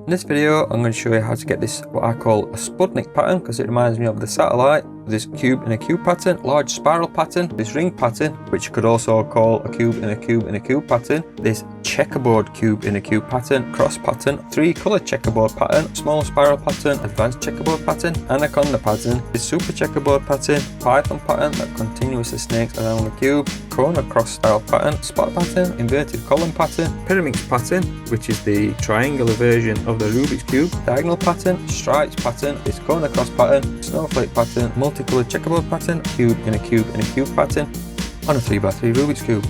In this video, I'm going to show you how to get this, what I call a Sputnik pattern, because it reminds me of the satellite. This cube in a cube pattern, large spiral pattern, this ring pattern, which you could also call a cube in a cube in a cube pattern, this checkerboard cube in a cube pattern, cross pattern, 3-color checkerboard pattern, small spiral pattern, advanced checkerboard pattern, anaconda pattern, this super checkerboard pattern, python pattern that continuously snakes around the cube, corner cross style pattern, spot pattern, inverted column pattern, pyramids pattern, which is the triangular version of the Rubik's Cube, diagonal pattern, stripes pattern, this corner cross pattern, snowflake pattern, multicolored checkerboard pattern, cube in a cube in a cube pattern on a 3x3 Rubik's Cube.